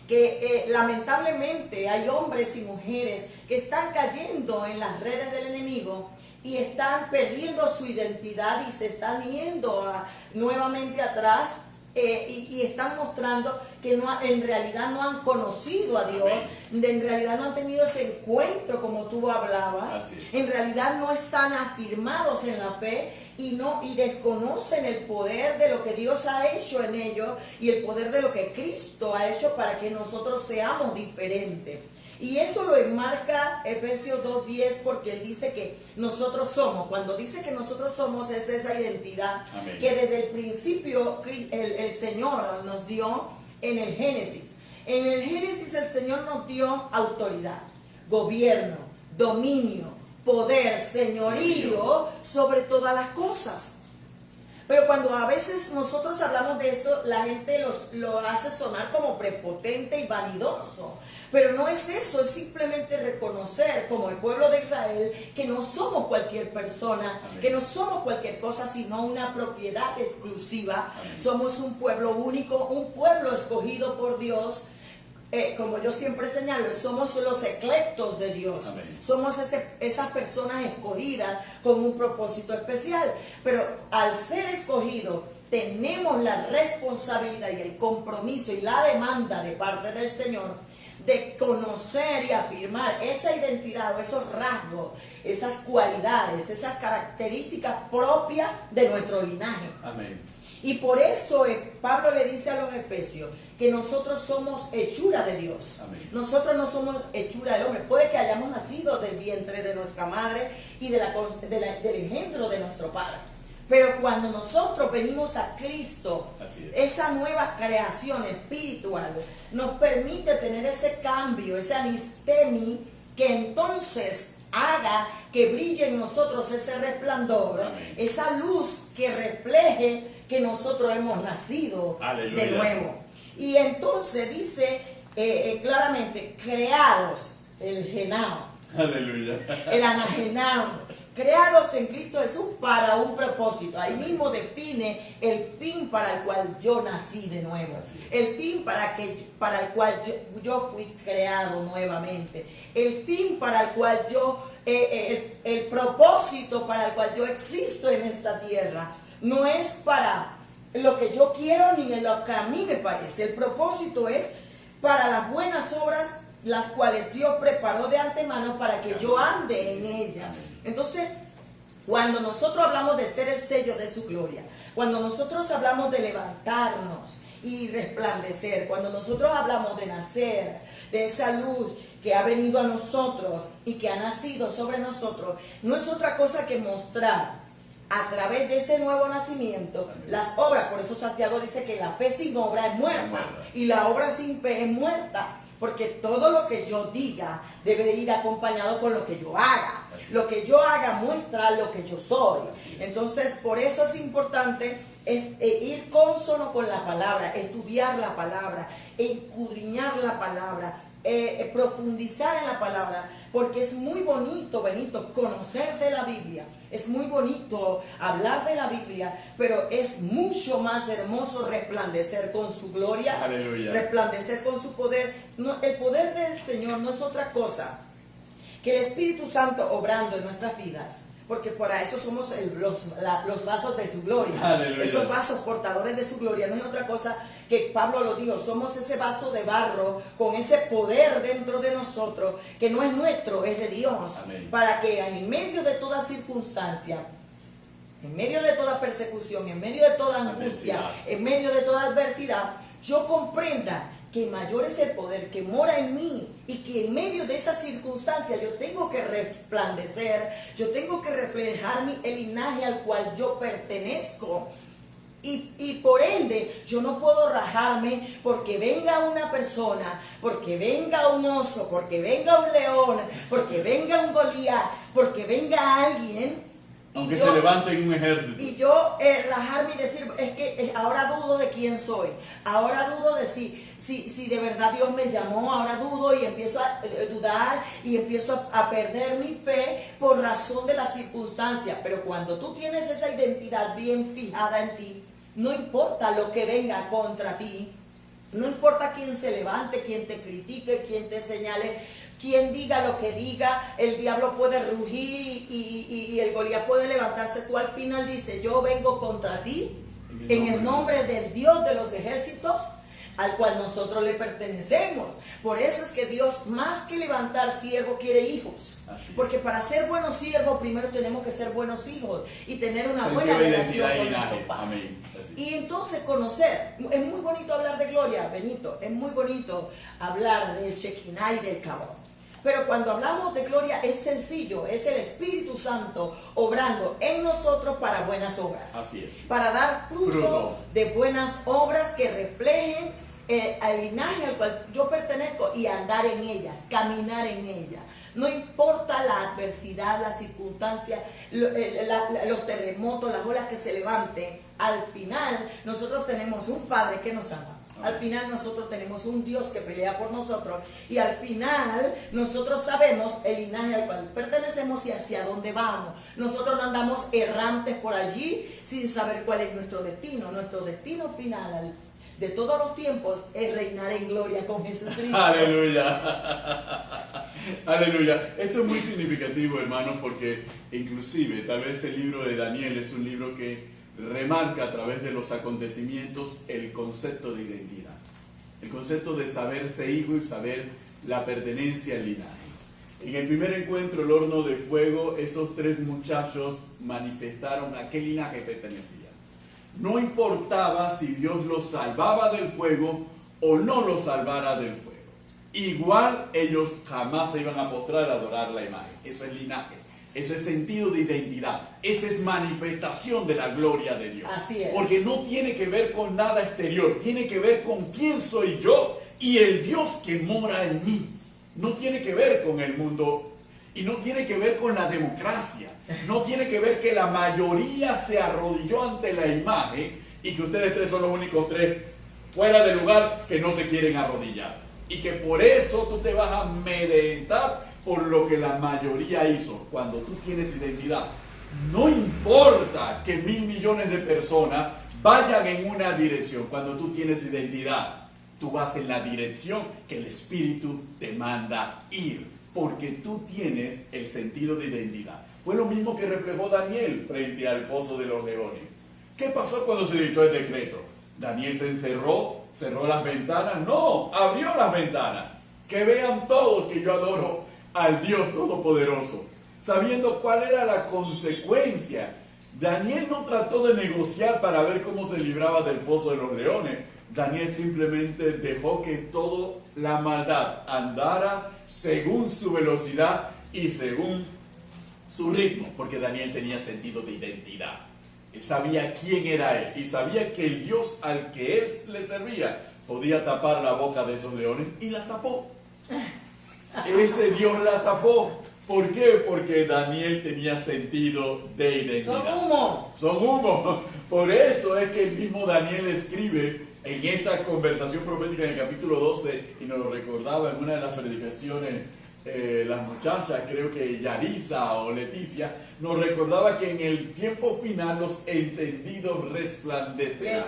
que lamentablemente hay hombres y mujeres que están cayendo en las redes del enemigo y están perdiendo su identidad y se están yendo nuevamente atrás. Y están mostrando que en realidad no han conocido a Dios, en realidad no han tenido ese encuentro como tú hablabas, en realidad no están afirmados en la fe y desconocen el poder de lo que Dios ha hecho en ellos y el poder de lo que Cristo ha hecho para que nosotros seamos diferentes. Y eso lo enmarca Efesios 2:10 porque él dice que nosotros somos. Cuando dice que nosotros somos es esa identidad, amén, que desde el principio el Señor nos dio en el Génesis. En el Génesis el Señor nos dio autoridad, gobierno, dominio, poder, señorío sobre todas las cosas. Pero cuando a veces nosotros hablamos de esto, la gente lo hace sonar como prepotente y vanidoso. Pero no es eso, es simplemente reconocer como el pueblo de Israel que no somos cualquier persona, amén, que no somos cualquier cosa, sino una propiedad exclusiva. Amén. Somos un pueblo único, un pueblo escogido por Dios. Como yo siempre señalo, somos los eclectos de Dios. Amén. Somos esas personas escogidas con un propósito especial. Pero al ser escogidos, tenemos la responsabilidad y el compromiso y la demanda de parte del Señor de conocer y afirmar esa identidad o esos rasgos, esas cualidades, esas características propias de nuestro linaje. Amén. Y por eso Pablo le dice a los Efesios que nosotros somos hechura de Dios. Amén. Nosotros no somos hechura del hombre. Puede que hayamos nacido del vientre de nuestra madre y del engendro de nuestro padre. Pero cuando nosotros venimos a Cristo, esa nueva creación espiritual nos permite tener ese cambio, ese anistemi, que entonces haga que brille en nosotros ese resplandor, amén, esa luz que refleje que nosotros hemos nacido, aleluya, de nuevo. Y entonces dice claramente, creados, el genao, aleluya, el anagenao, creados en Cristo Jesús para un propósito. Ahí mismo define el fin para el cual yo nací de nuevo. El fin para el cual yo fui creado nuevamente. El fin para el cual el propósito para el cual yo existo en esta tierra. No es para lo que yo quiero ni en lo que a mí me parece. El propósito es para las buenas obras, las cuales Dios preparó de antemano para que yo ande en ellas. Entonces, cuando nosotros hablamos de ser el sello de su gloria, cuando nosotros hablamos de levantarnos y resplandecer, cuando nosotros hablamos de nacer, de esa luz que ha venido a nosotros y que ha nacido sobre nosotros, no es otra cosa que mostrar a través de ese nuevo nacimiento las obras. Por eso Santiago dice que la fe sin obra es muerta y la obra sin fe es muerta. Porque todo lo que yo diga debe ir acompañado con lo que yo haga. Lo que yo haga muestra lo que yo soy. Entonces, por eso es importante ir consono con la palabra, estudiar la palabra, escudriñar la palabra, profundizar en la palabra, porque es muy bonito, Benito, conocer de la Biblia, es muy bonito hablar de la Biblia, pero es mucho más hermoso resplandecer con su gloria, aleluya, resplandecer con su poder. No, el poder del Señor no es otra cosa que el Espíritu Santo obrando en nuestras vidas, porque para eso somos los vasos de su gloria. Aleluya. Esos vasos portadores de su gloria no es otra cosa que Pablo lo dijo, somos ese vaso de barro con ese poder dentro de nosotros que no es nuestro, es de Dios. Amén. Para que en medio de toda circunstancia, en medio de toda persecución, en medio de toda angustia, en medio de toda adversidad, yo comprenda que mayor es el poder que mora en mí y que en medio de esa circunstancia yo tengo que resplandecer, yo tengo que reflejar el linaje al cual yo pertenezco. Y por ende yo no puedo rajarme porque venga una persona, porque venga un oso, porque venga un león, porque venga un Goliat, porque venga alguien. Aunque se levante en un ejército. Y yo rajarme y decir, es que ahora dudo de quién soy. Ahora dudo de si de verdad Dios me llamó. Ahora dudo y empiezo a dudar y empiezo a perder mi fe por razón de las circunstancias. Pero cuando tú tienes esa identidad bien fijada en ti, no importa lo que venga contra ti, no importa quién se levante, quién te critique, quién te señale, quien diga lo que diga, el diablo puede rugir y el Goliat puede levantarse. Tú al final dices, yo vengo contra ti en el nombre del Dios de los ejércitos, al cual nosotros le pertenecemos. Por eso es que Dios, más que levantar siervo, quiere hijos. Porque para ser buenos siervos, primero tenemos que ser buenos hijos y tener una buena relación con nuestro Padre. Y entonces conocer, es muy bonito hablar de gloria, Benito, es muy bonito hablar del Shekinah y del Kabod. Pero cuando hablamos de gloria es sencillo, es el Espíritu Santo obrando en nosotros para buenas obras. Así es. Para dar fruto de buenas obras que reflejen al linaje al cual yo pertenezco y andar en ella, caminar en ella. No importa la adversidad, la circunstancia, los terremotos, las olas que se levanten, al final nosotros tenemos un Padre que nos ama. Al final nosotros tenemos un Dios que pelea por nosotros y al final nosotros sabemos el linaje al cual pertenecemos y hacia dónde vamos. Nosotros no andamos errantes por allí sin saber cuál es nuestro destino. Nuestro destino final de todos los tiempos es reinar en gloria con Jesucristo. Aleluya. Aleluya. Esto es muy significativo, hermanos, porque inclusive tal vez el libro de Daniel es un libro que remarca a través de los acontecimientos el concepto de identidad, el concepto de saberse hijo y saber la pertenencia al linaje. En el primer encuentro, el horno de fuego, esos tres muchachos manifestaron a qué linaje pertenecían. No importaba si Dios los salvaba del fuego o no los salvara del fuego. Igual ellos jamás se iban a postrar a adorar la imagen. Eso es linaje. Eso es sentido de identidad. Esa es manifestación de la gloria de Dios. Así es. Porque no tiene que ver con nada exterior. Tiene que ver con quién soy yo y el Dios que mora en mí. No tiene que ver con el mundo y no tiene que ver con la democracia. No tiene que ver que la mayoría se arrodilló ante la imagen y que ustedes tres son los únicos tres fuera del lugar que no se quieren arrodillar. Y que por eso tú te vas a amedrentar por lo que la mayoría hizo. Cuando tú tienes identidad, no importa que 1.000 millones de personas vayan en una dirección. Cuando tú tienes identidad, tú vas en la dirección que el Espíritu te manda ir, porque tú tienes el sentido de identidad. Fue lo mismo que reflejó Daniel frente al pozo de los leones. ¿Qué pasó cuando se dictó el decreto? Daniel se encerró, cerró las ventanas. No, abrió las ventanas. Que vean todos que yo adoro al Dios Todopoderoso, sabiendo cuál era la consecuencia. Daniel no trató de negociar para ver cómo se libraba del pozo de los leones. Daniel simplemente dejó que toda la maldad andara según su velocidad y según su ritmo, porque Daniel tenía sentido de identidad. Él sabía quién era él y sabía que el Dios al que él le servía podía tapar la boca de esos leones y la tapó. Ese Dios la tapó. ¿Por qué? Porque Daniel tenía sentido de identidad. Son humo. Son humo. Por eso es que el mismo Daniel escribe en esa conversación profética en el capítulo 12, y nos lo recordaba en una de las predicaciones, las muchachas, creo que Yarisa o Leticia, nos recordaba que en el tiempo final los entendidos resplandecerán.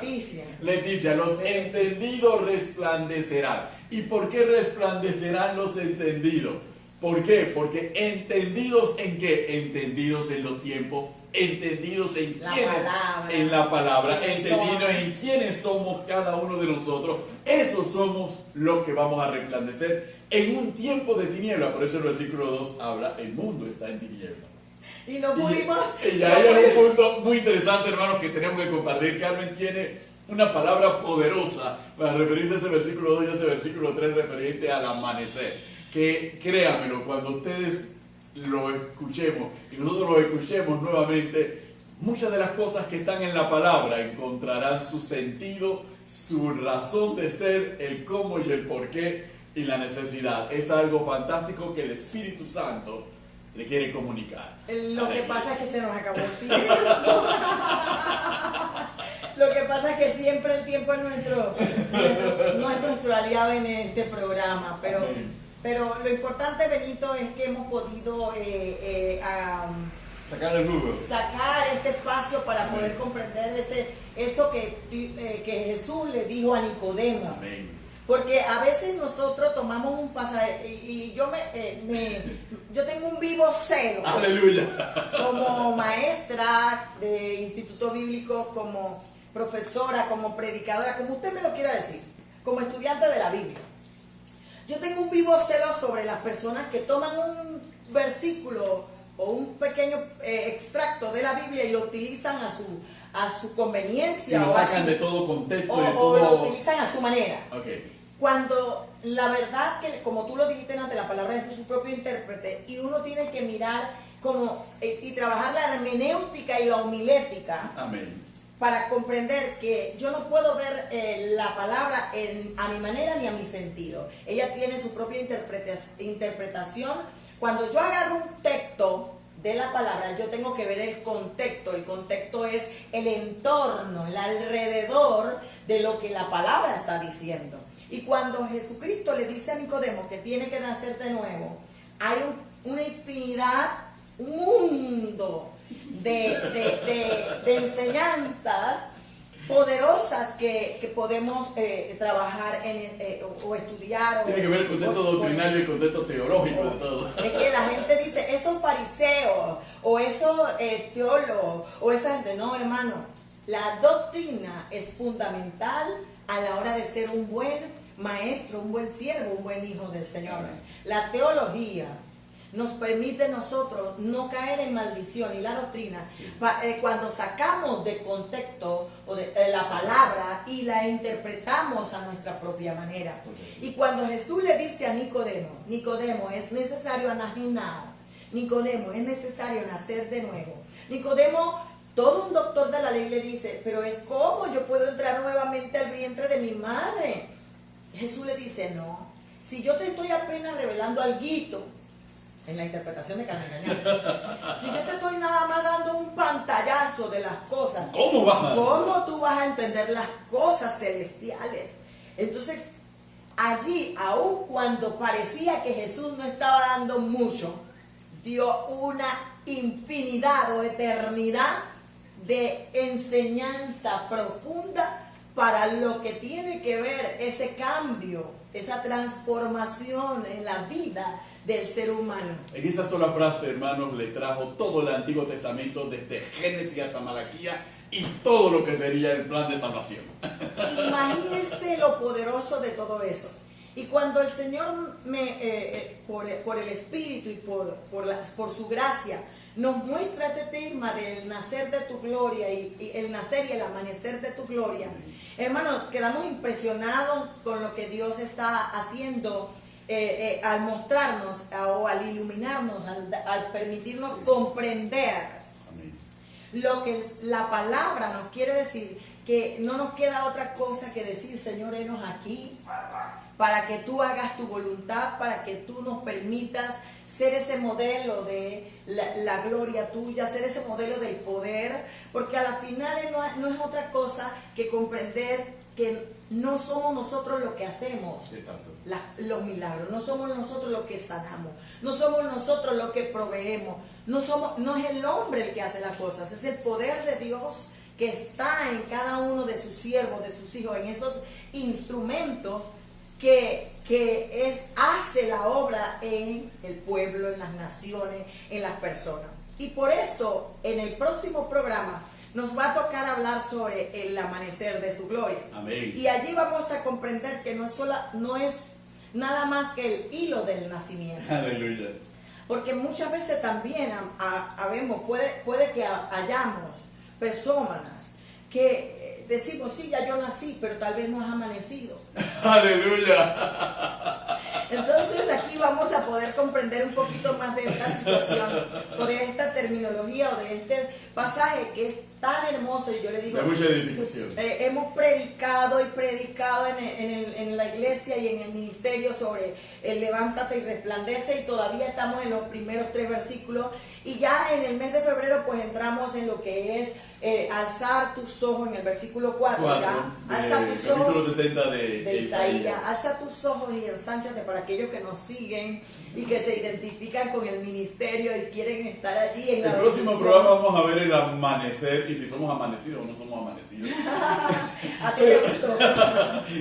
Leticia, los entendidos resplandecerán. ¿Y por qué resplandecerán los entendidos? ¿Por qué? Porque entendidos en qué? Entendidos en los tiempos, entendidos en quiénes, en la palabra, entendidos en quiénes somos cada uno de nosotros. Esos somos los que vamos a resplandecer en un tiempo de tiniebla. Por eso el versículo 2 habla, el mundo está en tiniebla. Y no pudimos. Y ahí es un punto muy interesante, hermanos, que tenemos que compartir. Carmen tiene una palabra poderosa para referirse a ese versículo 2 y a ese versículo 3 referente al amanecer. Que créanmelo, cuando ustedes lo escuchemos y nosotros lo escuchemos nuevamente, muchas de las cosas que están en la palabra encontrarán su sentido, su razón de ser, el cómo y el por qué y la necesidad. Es algo fantástico que el Espíritu Santo le quiere comunicar. Lo que pasa es que se nos acabó el tiempo. Lo que pasa es que siempre el tiempo es no es nuestro aliado en este programa, pero lo importante, Benito, es que hemos podido sacar este espacio para poder comprender eso que Jesús le dijo a Nicodemo. Amén. Porque a veces nosotros tomamos un pasaje y yo tengo un vivo celo. Aleluya. Como maestra de instituto bíblico, como profesora, como predicadora, como usted me lo quiera decir, como estudiante de la Biblia. Yo tengo un vivo celo sobre las personas que toman un versículo o un pequeño extracto de la Biblia y lo utilizan a su conveniencia. Y lo sacan de todo contexto. O lo utilizan a su manera. Okay. Cuando la verdad que, como tú lo dijiste antes, la palabra es su propio intérprete y uno tiene que mirar y trabajar la hermenéutica y la homilética. Amén. Para comprender que yo no puedo ver la palabra a mi manera ni a mi sentido. Ella tiene su propia interpretación. Cuando yo agarro un texto de la palabra, yo tengo que ver el contexto. El contexto es el entorno, el alrededor de lo que la palabra está diciendo. Y cuando Jesucristo le dice a Nicodemo que tiene que nacer de nuevo, hay una infinidad, un mundo de enseñanzas poderosas que podemos trabajar o estudiar. Tiene que ver el contexto doctrinario y el contexto teológico de todo. Es que la gente dice, esos fariseos, o esos teólogos, o esa gente. No, hermano, la doctrina es fundamental a la hora de ser un buen maestro, un buen siervo, un buen hijo del Señor. La teología nos permite nosotros no caer en maldición, y la doctrina, cuando sacamos de contexto la palabra y la interpretamos a nuestra propia manera. Y cuando Jesús le dice a Nicodemo, es necesario anajinar, Nicodemo, es necesario nacer de nuevo. Nicodemo, todo un doctor de la ley, le dice, pero es como yo puedo entrar nuevamente al vientre de mi madre. Jesús le dice, no, si yo te estoy apenas revelando alguito, en la interpretación de Carmen Cañada, si yo te estoy nada más dando un pantallazo de las cosas, ¿cómo tú vas a entender las cosas celestiales? Entonces, allí, aun cuando parecía que Jesús no estaba dando mucho, dio una infinidad o eternidad de enseñanza profunda para lo que tiene que ver ese cambio, esa transformación en la vida del ser humano. En esa sola frase, hermanos, le trajo todo el Antiguo Testamento desde Génesis hasta Malaquía y todo lo que sería el plan de salvación. Imagínense lo poderoso de todo eso. Y cuando el Señor por el Espíritu y por su gracia nos muestra este tema del nacer de tu gloria y el nacer y el amanecer de tu gloria, hermanos, quedamos impresionados con lo que Dios está haciendo al mostrarnos o al iluminarnos, al permitirnos comprender lo que la palabra nos quiere decir, que no nos queda otra cosa que decir, Señor, henos aquí. para que tú hagas tu voluntad, para que tú nos permitas ser ese modelo de la gloria tuya, ser ese modelo del poder, porque a la final no es otra cosa que comprender que no somos nosotros los que hacemos los milagros, no somos nosotros los que sanamos, no somos nosotros los que proveemos, no es el hombre el que hace las cosas, es el poder de Dios que está en cada uno de sus siervos, de sus hijos, en esos instrumentos que hace la obra en el pueblo, en las naciones, en las personas. Y por eso, en el próximo programa, nos va a tocar hablar sobre el amanecer de su gloria. Amén. Y allí vamos a comprender que no es nada más que el hilo del nacimiento. Aleluya. Porque muchas veces también puede que hayamos personas que decimos, sí, ya yo nací, pero tal vez no has amanecido. Aleluya. Entonces aquí vamos a poder comprender un poquito más de esta situación, o de esta terminología, o de este pasaje que es tan hermoso. Y yo le digo, de mucha edificación. Hemos predicado en la iglesia y en el ministerio sobre el levántate y resplandece, y todavía estamos en los primeros 3 versículos, y ya en el mes de febrero pues entramos en lo que es alzar tus ojos, en el versículo 4 ya, alza tus ojos, capítulo 60 de Isaías, alza tus ojos y ensánchate, para aquellos que nos siguen y que se identifican con el ministerio y quieren estar allí en la el próximo programa vamos a ver el amanecer y si somos amanecidos o no somos amanecidos.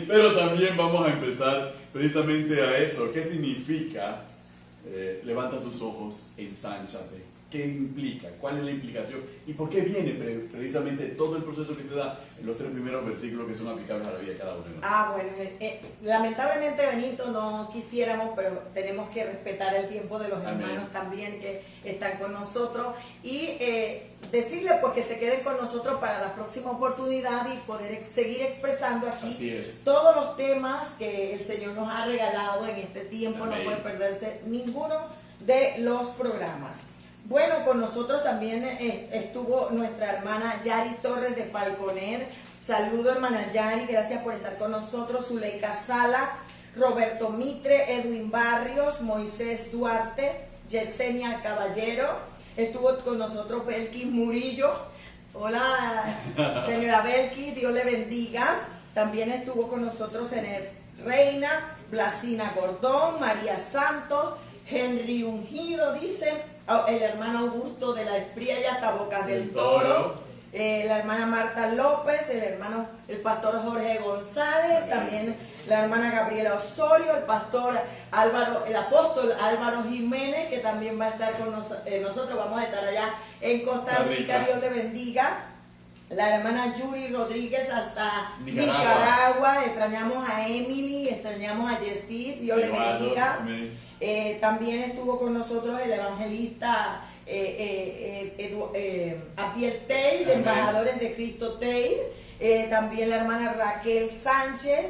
Pero también vamos a empezar precisamente a eso. ¿Qué significa levanta tus ojos, ensánchate? ¿Qué implica? ¿Cuál es la implicación? ¿Y por qué viene precisamente todo el proceso que se da en los 3 primeros versículos que son aplicables a la vida de cada uno de nosotros? Bueno, lamentablemente, Benito, no quisiéramos, pero tenemos que respetar el tiempo de los hermanos también que están con nosotros, y decirles pues que se queden con nosotros para la próxima oportunidad y poder seguir expresando aquí todos los temas que el Señor nos ha regalado en este tiempo. Amén. No puede perderse ninguno de los programas. Bueno, con nosotros también estuvo nuestra hermana Yari Torres de Falconer. Saludo, hermana Yari, gracias por estar con nosotros. Zuleika Sala, Roberto Mitre, Edwin Barrios, Moisés Duarte, Yesenia Caballero. Estuvo con nosotros Belkis Murillo. Hola, señora Belkis, Dios le bendiga. También estuvo con nosotros Ener Reina, Blasina Gordón, María Santos, Henry Ungido, dice, el hermano Augusto de la Espriella, Tabocas del Toro, la hermana Marta López, el pastor Jorge González, también la hermana Gabriela Osorio, el apóstol Álvaro Jiménez, que también va a estar con nosotros, vamos a estar allá en Costa Rica, Dios le bendiga. La hermana Yuri Rodríguez hasta Nicaragua. Extrañamos a Emily, extrañamos a Yesid, Dios le bendiga. También estuvo con nosotros el evangelista Abiel Tey, de Embajadores de Cristo Tey. También la hermana Raquel Sánchez,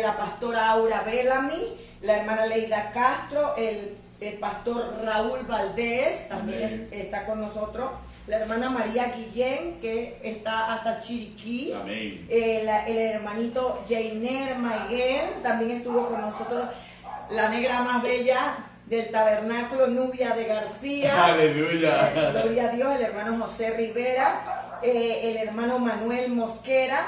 la pastora Aura Bellamy, la hermana Leida Castro, el pastor Raúl Valdés, también está con nosotros. La hermana María Guillén, que está hasta Chiriquí. Amén. El hermanito Jainer Maiguel, también estuvo con nosotros. La negra más bella del tabernáculo, Nubia de García. Aleluya. Gloria a Dios. El hermano José Rivera, el hermano Manuel Mosquera,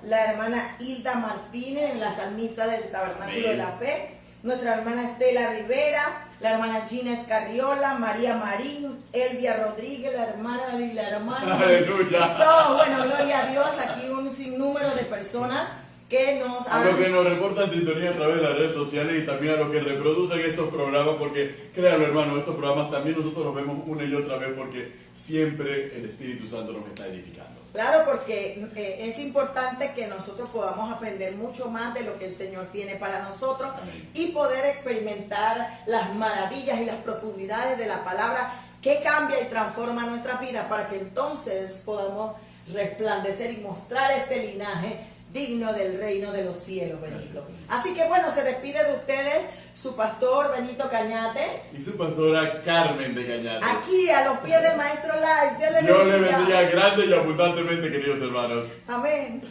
la hermana Hilda Martínez, la salmista del tabernáculo de la fe, nuestra hermana Estela Rivera, la hermana Gina Escarriola, María Marín, Elvia Rodríguez, la hermana y la hermana. Aleluya. Todo, bueno, gloria a Dios, aquí un sinnúmero de personas que nos a los que nos reportan sintonía a través de las redes sociales, y también a los que reproducen estos programas, porque créanlo, hermano, estos programas también nosotros los vemos una y otra vez, porque siempre el Espíritu Santo nos está edificando. Claro, porque es importante que nosotros podamos aprender mucho más de lo que el Señor tiene para nosotros. Amén. Y poder experimentar las maravillas y las profundidades de la palabra que cambia y transforma nuestra vida, para que entonces podamos resplandecer y mostrar ese linaje digno del reino de los cielos, Benito. Así que bueno, se despide de ustedes su pastor Benito Cañate y su pastora Carmen de Cañate, aquí a los pies del Maestro Live. Dios le bendiga grande y abundantemente, queridos hermanos. Amén.